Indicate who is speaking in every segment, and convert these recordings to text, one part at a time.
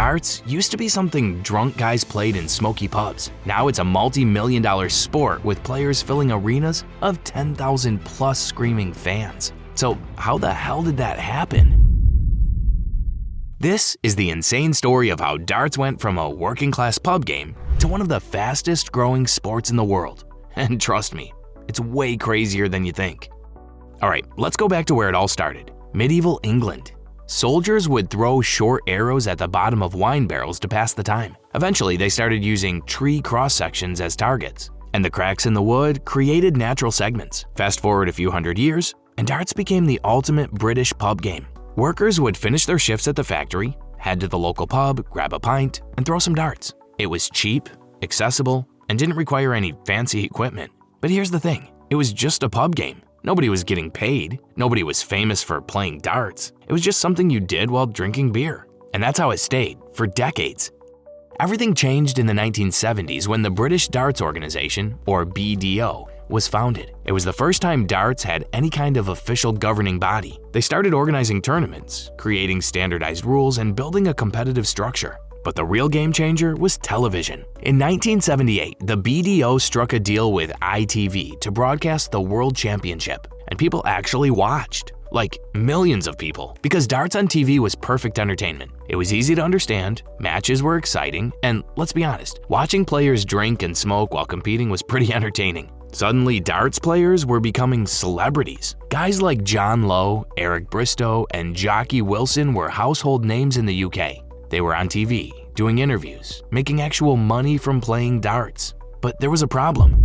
Speaker 1: Darts used to be something drunk guys played in smoky pubs. Now it's a multi-million-dollar sport with players filling arenas of 10,000 plus screaming fans. So how the hell did that happen? This is the insane story of how darts went from a working-class pub game to one of the fastest-growing sports in the world. And trust me, it's way crazier than you think. Alright, let's go back to where it all started. Medieval England. Soldiers would throw short arrows at the bottom of wine barrels to pass the time. Eventually, they started using tree cross-sections as targets, and the cracks in the wood created natural segments. Fast forward a few hundred years, and darts became the ultimate British pub game. Workers would finish their shifts at the factory, head to the local pub, grab a pint, and throw some darts. It was cheap, accessible, and didn't require any fancy equipment. But here's the thing, it was just a pub game. Nobody was getting paid. Nobody was famous for playing darts. It was just something you did while drinking beer. And that's how it stayed for decades. Everything changed in the 1970s when the British Darts Organization, or BDO, was founded. It was the first time darts had any kind of official governing body. They started organizing tournaments, creating standardized rules, and building a competitive structure. But the real game changer was television. In 1978, the BDO struck a deal with ITV to broadcast the World Championship, and people actually watched. Like millions of people, because darts on TV was perfect entertainment. It was easy to understand, matches were exciting, and let's be honest, watching players drink and smoke while competing was pretty entertaining. Suddenly, darts players were becoming celebrities. Guys like John Lowe, Eric Bristow, and Jockey Wilson were household names in the UK. They were on TV, doing interviews, making actual money from playing darts. But there was a problem.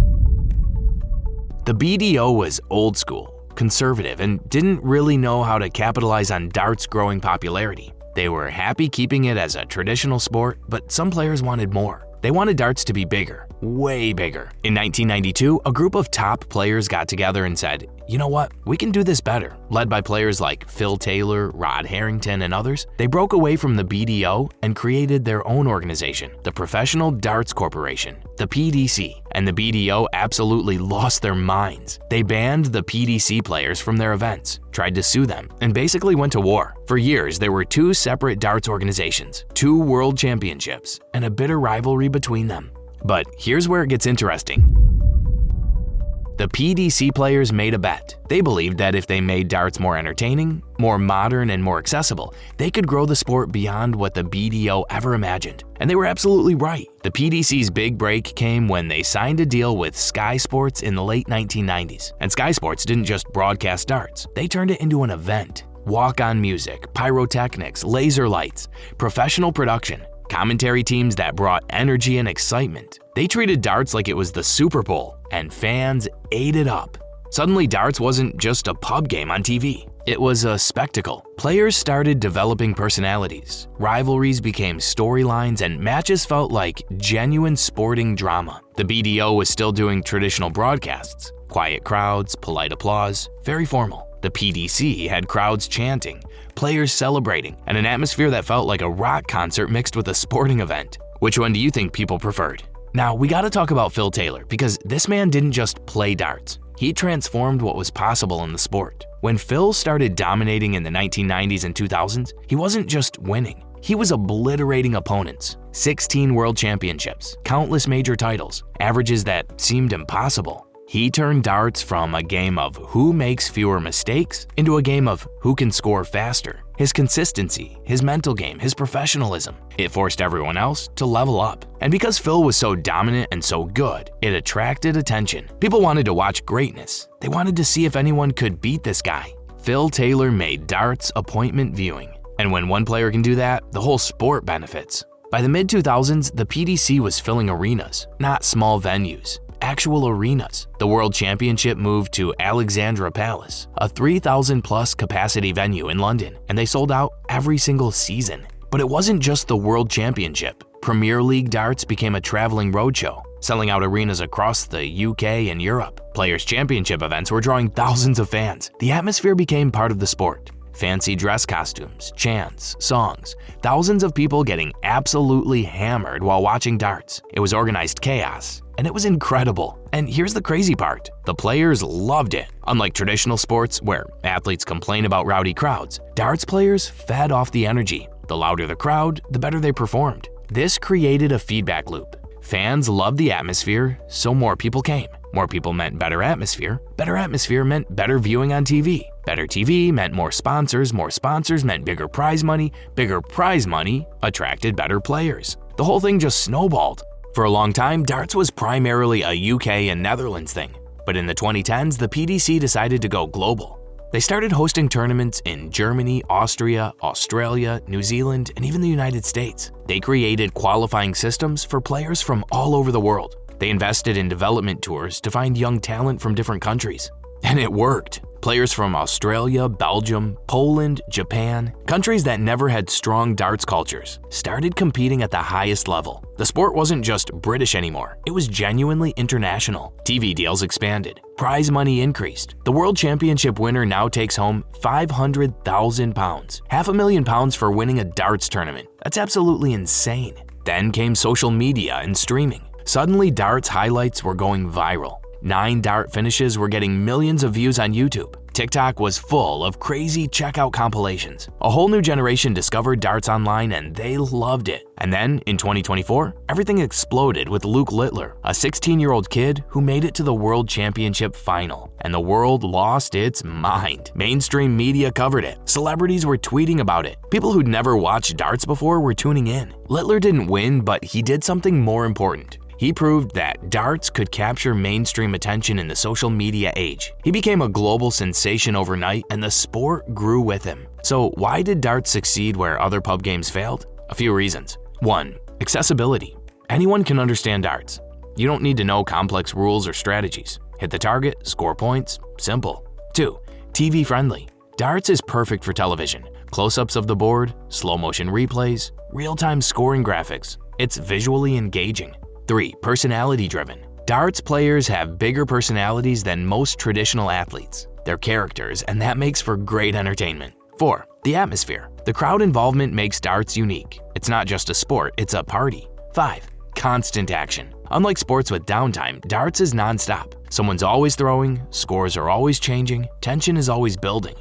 Speaker 1: The BDO was old school, conservative, and didn't really know how to capitalize on darts' growing popularity. They were happy keeping it as a traditional sport, but some players wanted more. They wanted darts to be bigger, way bigger. In 1992, a group of top players got together and said, you know what, we can do this better. Led by players like Phil Taylor, Rod Harrington, and others, they broke away from the BDO and created their own organization, the Professional Darts Corporation, the PDC. And the BDO absolutely lost their minds. They banned the PDC players from their events, tried to sue them, and basically went to war. For years, there were two separate darts organizations, two world championships, and a bitter rivalry between them. But here's where it gets interesting. The PDC players made a bet. They believed that if they made darts more entertaining, more modern, and more accessible, they could grow the sport beyond what the BDO ever imagined. And they were absolutely right. The PDC's big break came when they signed a deal with Sky Sports in the late 1990s. And Sky Sports didn't just broadcast darts, they turned it into an event. Walk-on music, pyrotechnics, laser lights, professional production, commentary teams that brought energy and excitement. They treated darts like it was the Super Bowl, and fans ate it up. Suddenly, darts wasn't just a pub game on TV. It was a spectacle. Players started developing personalities, rivalries became storylines, and matches felt like genuine sporting drama. The BDO was still doing traditional broadcasts, quiet crowds, polite applause, very formal. The PDC had crowds chanting, players celebrating, and an atmosphere that felt like a rock concert mixed with a sporting event. Which one do you think people preferred? Now, we gotta talk about Phil Taylor, because this man didn't just play darts. He transformed what was possible in the sport. When Phil started dominating in the 1990s and 2000s, he wasn't just winning. He was obliterating opponents. 16 world championships, countless major titles, averages that seemed impossible. He turned darts from a game of who makes fewer mistakes into a game of who can score faster. His consistency, his mental game, his professionalism, it forced everyone else to level up. And because Phil was so dominant and so good, it attracted attention. People wanted to watch greatness. They wanted to see if anyone could beat this guy. Phil Taylor made darts appointment viewing. And when one player can do that, the whole sport benefits. By the mid-2000s, the PDC was filling arenas, not small venues. Actual arenas. The World Championship moved to Alexandra Palace, a 3,000 plus capacity venue in London, and they sold out every single season. But it wasn't just the World Championship. Premier League darts became a traveling roadshow, selling out arenas across the UK and Europe. Players' Championship events were drawing thousands of fans. The atmosphere became part of the sport. Fancy dress costumes, chants, songs, thousands of people getting absolutely hammered while watching darts. It was organized chaos, and it was incredible. And here's the crazy part, the players loved it. Unlike traditional sports where athletes complain about rowdy crowds, darts players fed off the energy. The louder the crowd, the better they performed. This created a feedback loop. Fans loved the atmosphere, so more people came. More people meant better atmosphere. Better atmosphere meant better viewing on TV. Better TV meant more sponsors meant bigger prize money attracted better players. The whole thing just snowballed. For a long time, darts was primarily a UK and Netherlands thing, but in the 2010s, the PDC decided to go global. They started hosting tournaments in Germany, Austria, Australia, New Zealand, and even the United States. They created qualifying systems for players from all over the world. They invested in development tours to find young talent from different countries. And it worked. Players from Australia, Belgium, Poland, Japan, countries that never had strong darts cultures, started competing at the highest level. The sport wasn't just British anymore, it was genuinely international. TV deals expanded, prize money increased. The World Championship winner now takes home £500,000, £500,000 for winning a darts tournament. That's absolutely insane. Then came social media and streaming. Suddenly, darts highlights were going viral. 9 dart finishes were getting millions of views on YouTube. TikTok was full of crazy checkout compilations. A whole new generation discovered darts online and they loved it. And then, in 2024, everything exploded with Luke Littler, a 16-year-old kid who made it to the World Championship final. And the world lost its mind. Mainstream media covered it. Celebrities were tweeting about it. People who'd never watched darts before were tuning in. Littler didn't win, but he did something more important. He proved that darts could capture mainstream attention in the social media age. He became a global sensation overnight, and the sport grew with him. So why did darts succeed where other pub games failed? A few reasons. 1. Accessibility. Anyone can understand darts. You don't need to know complex rules or strategies. Hit the target, score points, simple. 2. TV friendly. Darts is perfect for television. Close-ups of the board, slow motion replays, real-time scoring graphics. It's visually engaging. 3. Personality-driven. Darts players have bigger personalities than most traditional athletes. They're characters, and that makes for great entertainment. 4. The atmosphere. The crowd involvement makes darts unique. It's not just a sport, it's a party. 5. Constant action. Unlike sports with downtime, darts is non-stop. Someone's always throwing, scores are always changing, tension is always building.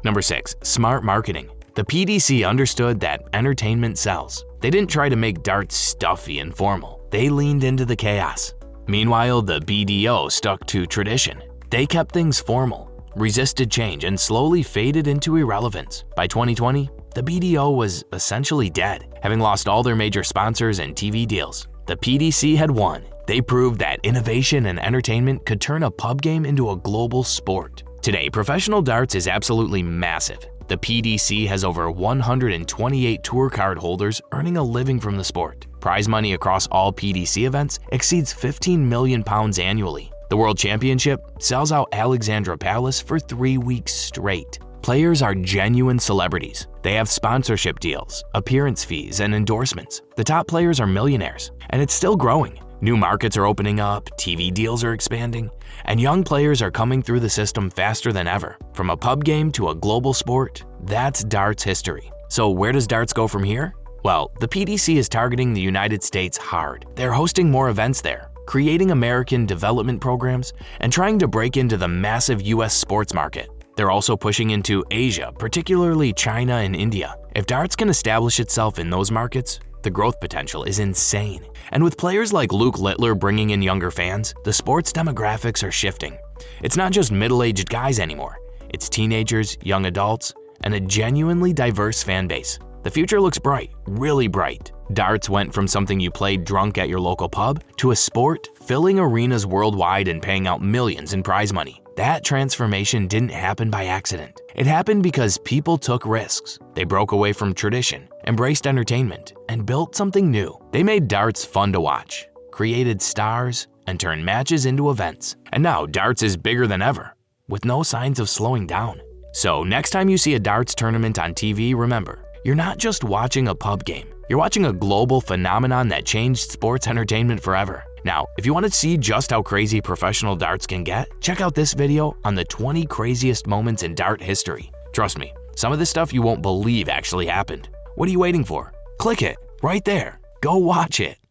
Speaker 1: Number 6. Smart marketing. The PDC understood that entertainment sells. They didn't try to make darts stuffy and formal. They leaned into the chaos. Meanwhile, the BDO stuck to tradition. They kept things formal, resisted change, and slowly faded into irrelevance. By 2020, the BDO was essentially dead, having lost all their major sponsors and TV deals. The PDC had won. They proved that innovation and entertainment could turn a pub game into a global sport. Today, professional darts is absolutely massive. The PDC has over 128 tour card holders earning a living from the sport. Prize money across all PDC events exceeds £15 million annually. The World Championship sells out Alexandra Palace for 3 weeks straight. Players are genuine celebrities. They have sponsorship deals, appearance fees, and endorsements. The top players are millionaires, and it's still growing. New markets are opening up, TV deals are expanding, and young players are coming through the system faster than ever. From a pub game to a global sport, that's darts history. So where does darts go from here? Well, the PDC is targeting the United States hard. They're hosting more events there, creating American development programs, and trying to break into the massive US sports market. They're also pushing into Asia, particularly China and India. If darts can establish itself in those markets, the growth potential is insane. And with players like Luke Littler bringing in younger fans, the sport's demographics are shifting. It's not just middle-aged guys anymore. It's teenagers, young adults, and a genuinely diverse fan base. The future looks bright, really bright. Darts went from something you played drunk at your local pub to a sport filling arenas worldwide and paying out millions in prize money. That transformation didn't happen by accident. It happened because people took risks. They broke away from tradition, embraced entertainment, and built something new. They made darts fun to watch, created stars, and turned matches into events. And now darts is bigger than ever, with no signs of slowing down. So next time you see a darts tournament on TV, remember, you're not just watching a pub game. You're watching a global phenomenon that changed sports entertainment forever. Now, if you want to see just how crazy professional darts can get, check out this video on the 20 craziest moments in dart history. Trust me, some of this stuff you won't believe actually happened. What are you waiting for? Click it right there. Go watch it.